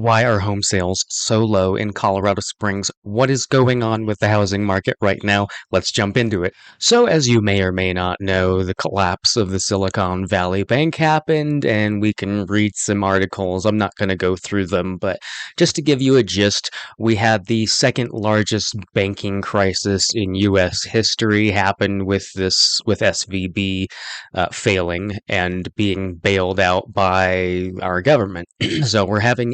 Why are home sales so low in Colorado Springs? What is going on with the housing market right now? Let's jump into it. So, as you may or may not know, the collapse of the Silicon Valley Bank happened, and we can read some articles. I'm not going to go through them, but just to give you a gist, we had the second largest banking crisis in U.S. history happen with SVB failing and being bailed out by our government. So we're having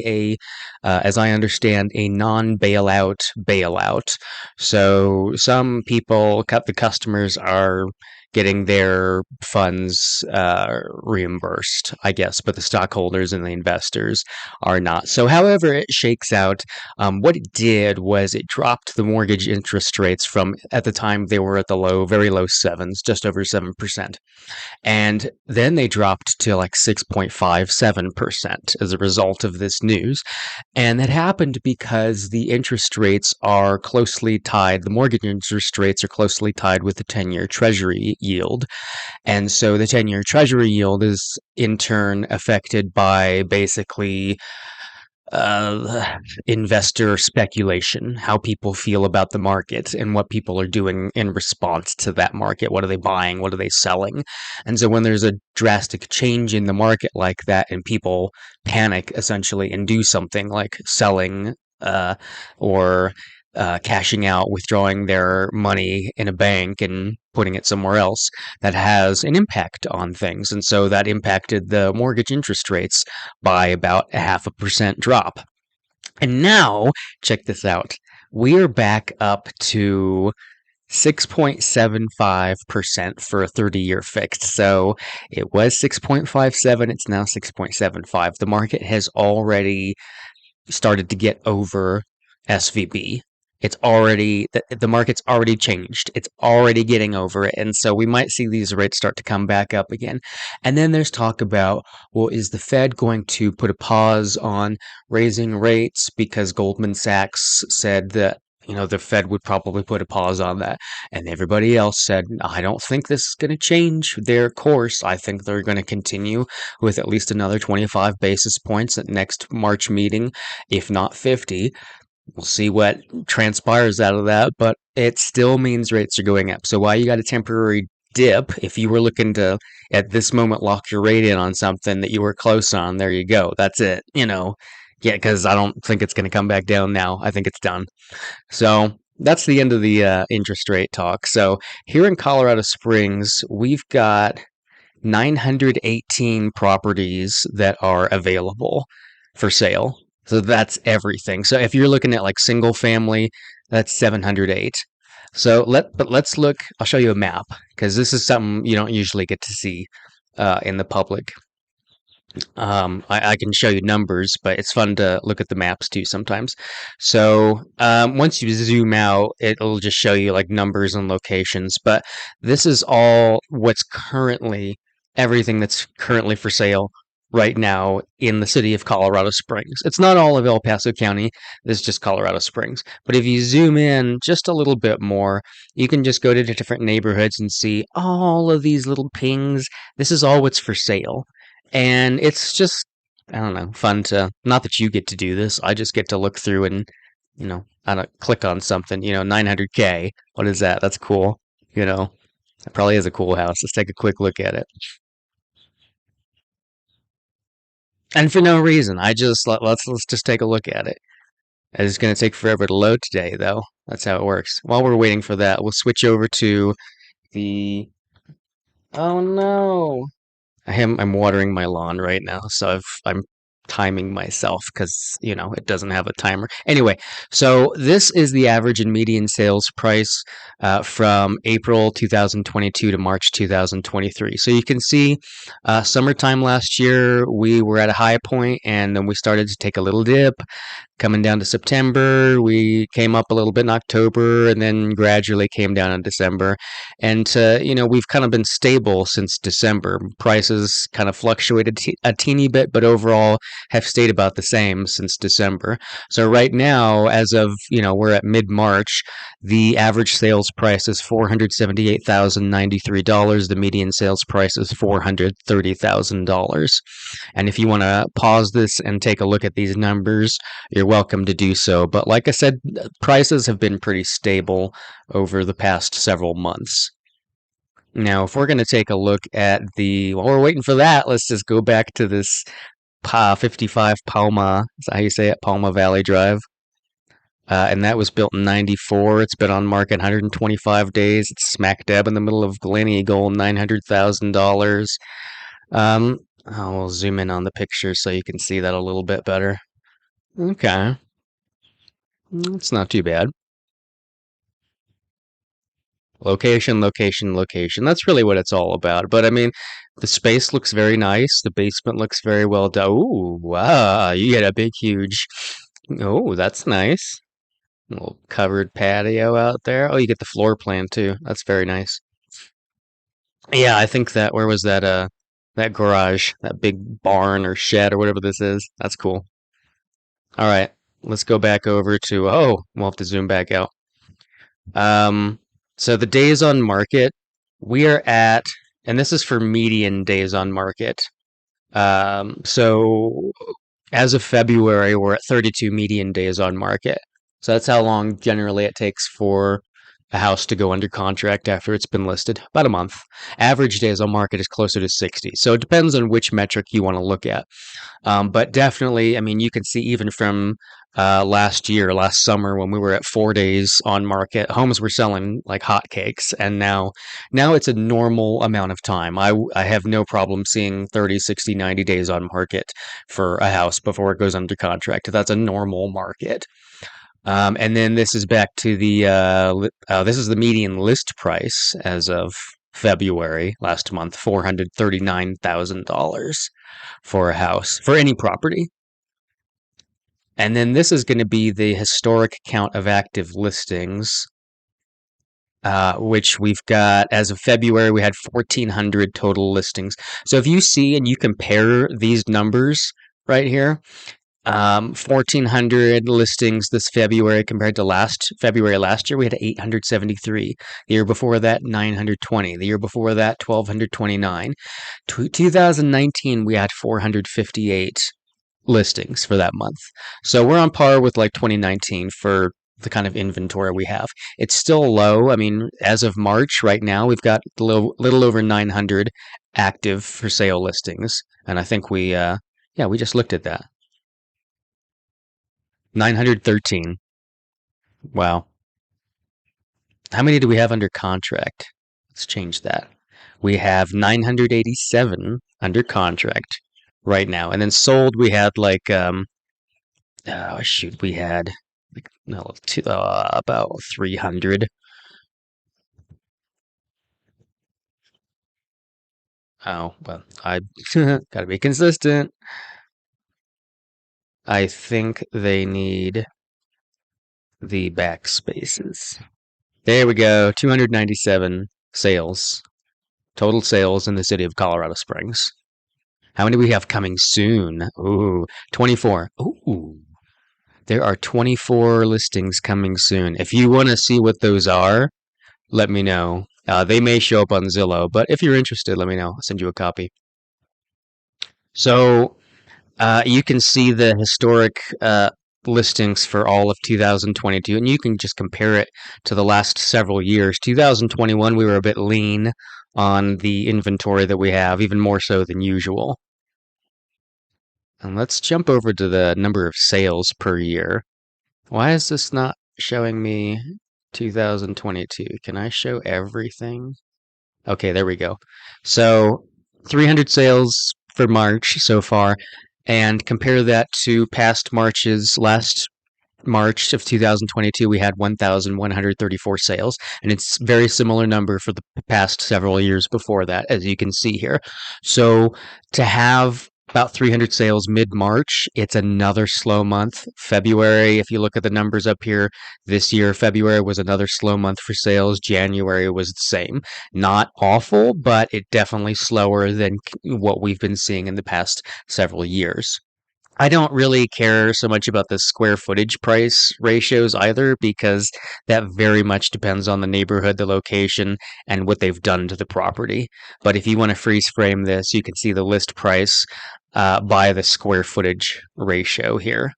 as I understand, a non-bailout bailout. So some people, the customers are getting their funds reimbursed, I guess, but the stockholders and the investors are not. So, however it shakes out, what it did was it dropped the mortgage interest rates from at the time they were at the very low sevens, just over 7%. And then they dropped to like 6.57% as a result of this news. And that happened because the interest rates are closely tied, the mortgage interest rates are closely tied with the 10-year Treasury yield. And so the 10-year Treasury yield is in turn affected by basically investor speculation, how people feel about the market and what people are doing in response to that market. What are they buying? What are they selling? And so when there's a drastic change in the market like that and people panic essentially and do something like selling or cashing out, withdrawing their money in a bank and putting it somewhere else, that has an impact on things. And so that impacted the mortgage interest rates by about a 0.5% drop. And now, check this out. We are back up to 6.75% for a 30-year fixed. So it was 6.57, it's now 6.75. The market has already started to get over SVB. The market's already changed. It's already getting over it. And so we might see these rates start to come back up again. And then there's talk about, well, is the Fed going to put a pause on raising rates? Because Goldman Sachs said that the Fed would probably put a pause on that. And everybody else said, I don't think this is going to change their course. I think they're going to continue with at least another 25 basis points at next March meeting, if not 50. We'll see what transpires out of that, but it still means rates are going up. So while you got a temporary dip, if you were looking to, at this moment, lock your rate in on something that you were close on, there you go. That's it. Yeah, because I don't think it's going to come back down now. I think it's done. So that's the end of the interest rate talk. So here in Colorado Springs, we've got 918 properties that are available for sale. So that's everything. So if you're looking at like single family, that's 708. But let's look. I'll show you a map because this is something you don't usually get to see in the public. I can show you numbers, but it's fun to look at the maps too sometimes. So once you zoom out, it'll just show you like numbers and locations. But this is all everything that's currently for sale right now in the city of Colorado Springs. It's not all of El Paso County. This is just Colorado Springs. But if you zoom in just a little bit more, you can just go to the different neighborhoods and see all of these little pings. This is all what's for sale. And it's just, I don't know, fun to, not that you get to do this, I just get to look through and, I don't click on something, 900K. What is that? That's cool. It probably is a cool house. Let's take a quick look at it. And for no reason, let's just take a look at it. It's going to take forever to load today, though. That's how it works. While we're waiting for that, we'll switch over to the, oh no. I'm watering my lawn right now, so I'm timing myself because it doesn't have a timer. Anyway, so this is the average and median sales price from April 2022 to March 2023. So you can see summertime last year we were at a high point, and then we started to take a little dip. Coming down to September, we came up a little bit in October, and then gradually came down in December. And we've kind of been stable since December. Prices kind of fluctuated a teeny bit, but overall, have stayed about the same since December. So right now, as of, we're at mid-March, the average sales price is $478,093. The median sales price is $430,000. And if you want to pause this and take a look at these numbers, you're welcome to do so. But like I said, prices have been pretty stable over the past several months. Now, if we're going to take a look at while we're waiting for that, let's just go back to this 55 Palma, is that how you say it? Palma Valley Drive. And that was built in 94. It's been on market 125 days. It's smack dab in the middle of Glen Eagle, $900,000. I'll zoom in on the picture so you can see that a little bit better. Okay. It's not too bad. Location, location, location. That's really what it's all about. But I mean, the space looks very nice. The basement looks very well done. Ooh, wow. You get a big, huge. Oh, that's nice. Little covered patio out there. Oh, you get the floor plan too. That's very nice. Yeah, I think where was that garage, that big barn or shed or whatever this is. That's cool. All right, let's go back over to, we'll have to zoom back out. Um, so the days on market, we are at, and this is for median days on market. So as of February, we're at 32 median days on market. So that's how long generally it takes for a house to go under contract after it's been listed. About a month. Average days on market is closer to 60. So it depends on which metric you want to look at. But definitely, I mean, you can see even from last summer when we were at 4 days on market, homes were selling like hotcakes, and now it's a normal amount of time. I have no problem seeing 30, 60, 90 days on market for a house before it goes under contract. That's a normal market. And then this is back to this is the median list price as of February last month, $439,000 for a house, for any property. And then this is going to be the historic count of active listings, which we've got as of February, we had 1,400 total listings. So if you see and you compare these numbers right here, 1,400 listings this February compared to February last year, we had 873. The year before that, 920. The year before that, 1,229. 2019, we had 458 listings for that month. So we're on par with like 2019 for the kind of inventory we have. It's still low. I mean, as of March right now, we've got a little over 900 active for sale listings. And I think we just looked at that. 913. Wow. How many do we have under contract? Let's change that. We have 987 under contract right now. And then sold, we had like, oh shoot, we had like, no, about 300. Oh, well, I gotta be consistent. I think they need the backspaces. There we go. 297 sales. Total sales in the city of Colorado Springs. How many do we have coming soon? Ooh, 24. Ooh, there are 24 listings coming soon. If you want to see what those are, let me know. They may show up on Zillow, but if you're interested, let me know. I'll send you a copy. So you can see the historic listings for all of 2022, and you can just compare it to the last several years. 2021, we were a bit lean on the inventory that we have, even more so than usual. And let's jump over to the number of sales per year. Why is this not showing me 2022? Can I show everything? Okay, there we go. So 300 sales for March so far, and compare that to past Marches. Last March of 2022, we had 1,134 sales, and it's very similar number for the past several years before that, as you can see here. So to have about 300 sales mid-March, it's another slow month. February, if you look at the numbers up here, this year, February was another slow month for sales. January was the same. Not awful, but it definitely slower than what we've been seeing in the past several years. I don't really care so much about the square footage price ratios either because that very much depends on the neighborhood, the location, and what they've done to the property. But if you want to freeze frame this, you can see the list price by the square footage ratio here.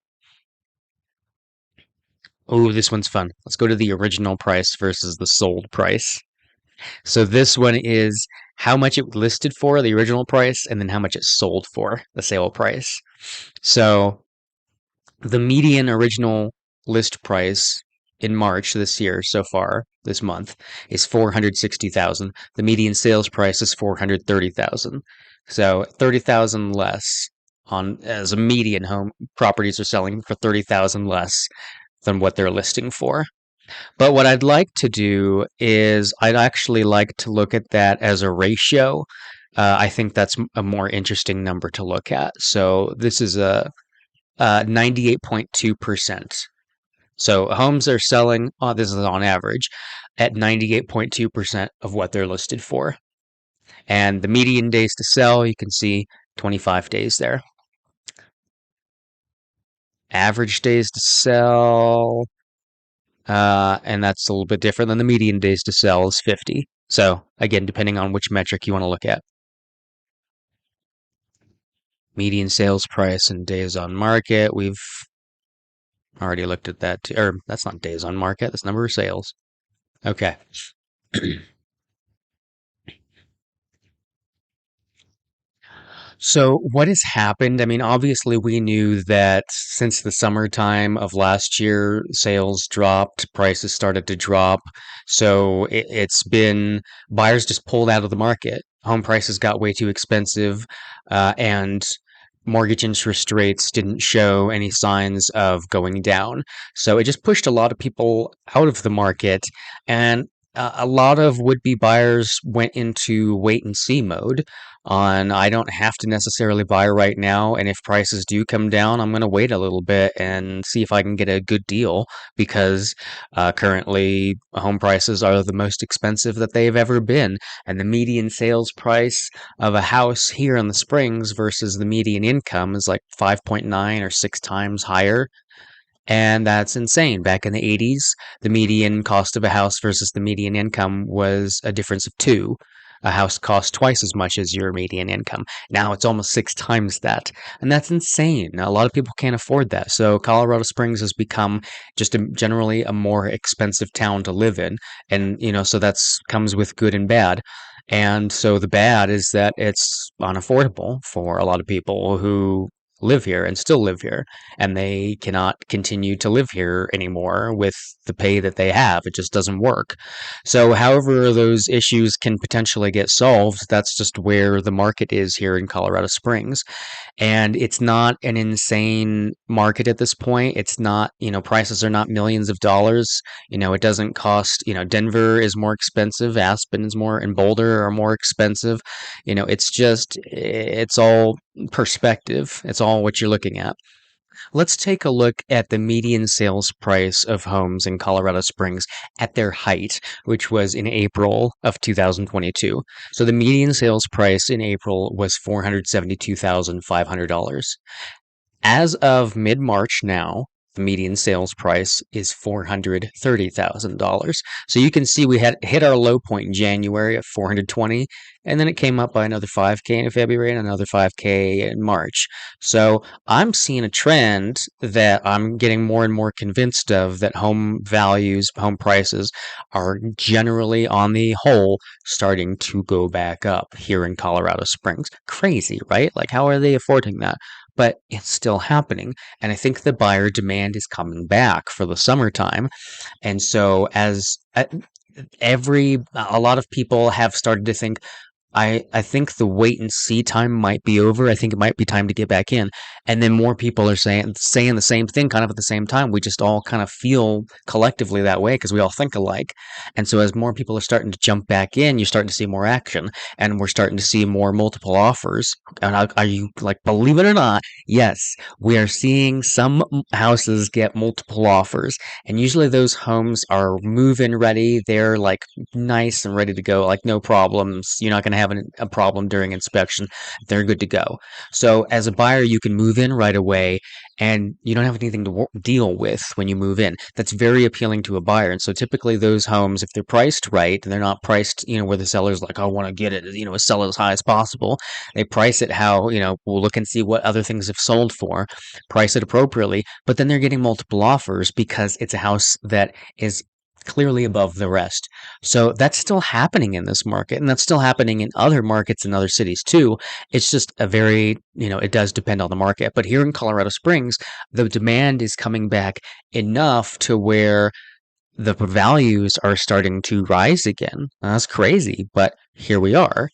Oh, this one's fun. Let's go to the original price versus the sold price. So this one is how much it listed for, the original price, and then how much it sold for, the sale price. So the median original list price in March this year so far this month is 460,000. The median sales price is 430,000. So 30,000 less on as a median home properties are selling for 30,000 less than what they're listing for. But what I'd like to do is I'd actually like to look at that as a ratio. I think that's a more interesting number to look at. So this is a 98.2%. So homes are selling, this is on average, at 98.2% of what they're listed for. And the median days to sell, you can see 25 days there. Average days to sell, and that's a little bit different than the median days to sell is 50. So again, depending on which metric you want to look at. Median sales price and days on market, we've already looked at that, or that's not days on market, that's number of sales. Okay. So, what has happened? I mean, obviously, we knew that since the summertime of last year, sales dropped, prices started to drop. So, it's been buyers just pulled out of the market. Home prices got way too expensive, and mortgage interest rates didn't show any signs of going down. So, it just pushed a lot of people out of the market. And a lot of would-be buyers went into wait and see mode on I don't have to necessarily buy right now, and if prices do come down, I'm going to wait a little bit and see if I can get a good deal because currently home prices are the most expensive that they've ever been, and the median sales price of a house here in the Springs versus the median income is like 5.9 or 6 times higher, and that's insane. Back in the 80s, the median cost of a house versus the median income was a difference of two. A house cost twice as much as your median income. Now it's almost 6 times that. And that's insane. A lot of people can't afford that. So Colorado Springs has become just generally a more expensive town to live in. And, so that's comes with good and bad. And so the bad is that it's unaffordable for a lot of people who live here and still live here, and they cannot continue to live here anymore with the pay that they have. It just doesn't work. So, however, those issues can potentially get solved, that's just where the market is here in Colorado Springs. And it's not an insane market at this point. It's not, prices are not millions of dollars. It doesn't cost, Denver is more expensive, Aspen is more, and Boulder are more expensive. It's all perspective. It's all what you're looking at. Let's take a look at the median sales price of homes in Colorado Springs at their height, which was in April of 2022. So the median sales price in April was $472,500. As of mid March now, the median sales price is $430,000. So you can see we had hit our low point in January at 420, and then it came up by another 5K in February and another 5K in March. So I'm seeing a trend that I'm getting more and more convinced of, that home values, home prices are generally on the whole starting to go back up here in Colorado Springs. Crazy, right? Like, how are they affording that? But it's still happening. And I think the buyer demand is coming back for the summertime. And so a lot of people have started to think, I think the wait and see time might be over. I think it might be time to get back in. And then more people are saying the same thing kind of at the same time. We just all kind of feel collectively that way because we all think alike. And so as more people are starting to jump back in, you're starting to see more action, and we're starting to see more multiple offers. And are you like, believe it or not, yes, we are seeing some houses get multiple offers. And usually those homes are move-in ready. They're like nice and ready to go, like no problems. You're not going to have a problem during inspection, they're good to go. So as a buyer, you can move in right away and you don't have anything to deal with when you move in. That's very appealing to a buyer. And so typically those homes, if they're priced right, and they're not priced, where the seller's like, I want to get it, sell it as high as possible. They price it how, we'll look and see what other things have sold for, price it appropriately, but then they're getting multiple offers because it's a house that is clearly above the rest. So that's still happening in this market, and that's still happening in other markets in other cities too. It's just a very, it does depend on the market. But here in Colorado Springs, the demand is coming back enough to where the values are starting to rise again. That's crazy, but here we are.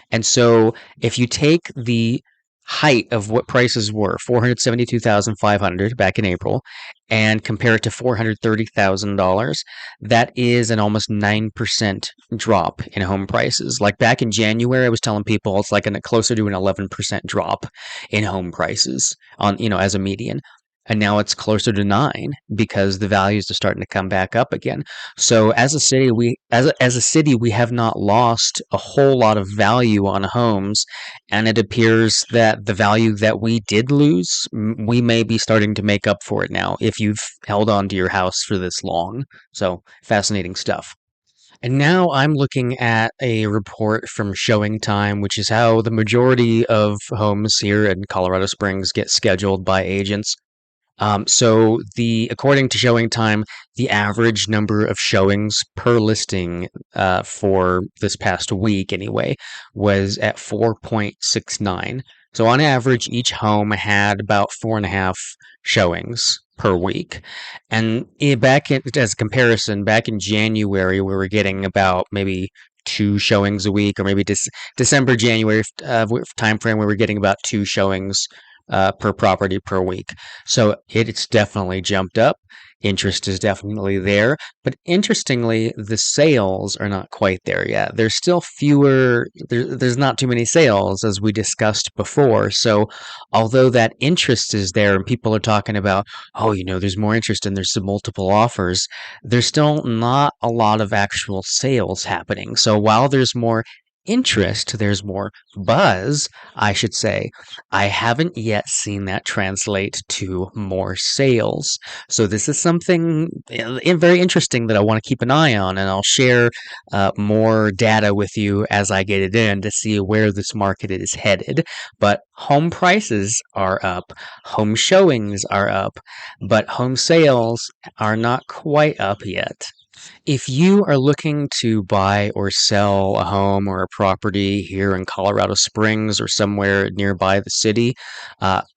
And so if you take the height of what prices were, 472,500 back in April, and compare it to $430,000, that is an almost 9% drop in home prices. Like back in January, I was telling people it's like closer to an 11% drop in home prices on, as a median. And now it's closer to 9 because the values are starting to come back up again. So as a city, we have not lost a whole lot of value on homes, and it appears that the value that we did lose, we may be starting to make up for it now if you've held on to your house for this long. So fascinating stuff. And now I'm looking at a report from Showing Time, which is how the majority of homes here in Colorado Springs get scheduled by agents. So according to Showing Time, the average number of showings per listing for this past week anyway was at 4.69. So on average, each home had about 4.5 showings per week. And as a comparison, back in January, we were getting about maybe 2 showings a week, or maybe December, January time frame, we were getting about 2 showings per property per week. So it's definitely jumped up. Interest is definitely there. But interestingly, the sales are not quite there yet. There's still there's not too many sales, as we discussed before. So although that interest is there and people are talking about, oh, there's more interest and there's some multiple offers, there's still not a lot of actual sales happening. So while there's more interest, there's more buzz, I should say, I haven't yet seen that translate to more sales. So this is something very interesting that I want to keep an eye on, and I'll share more data with you as I get it in to see where this market is headed. But home prices are up, home showings are up, but home sales are not quite up yet. If you are looking to buy or sell a home or a property here in Colorado Springs or somewhere nearby the city,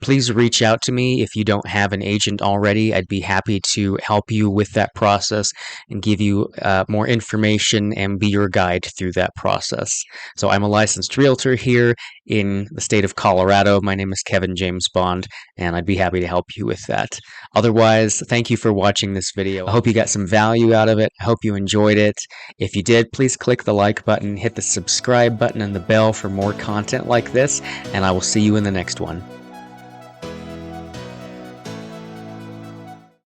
please reach out to me. If you don't have an agent already, I'd be happy to help you with that process and give you more information and be your guide through that process. So I'm a licensed realtor here in the state of Colorado. My name is Kevin James Bond, and I'd be happy to help you with that. Otherwise, thank you for watching this video. I hope you got some value out of it. I hope you enjoyed it. If you did, please click the like button, hit the subscribe button and the bell for more content like this, and I will see you in the next one.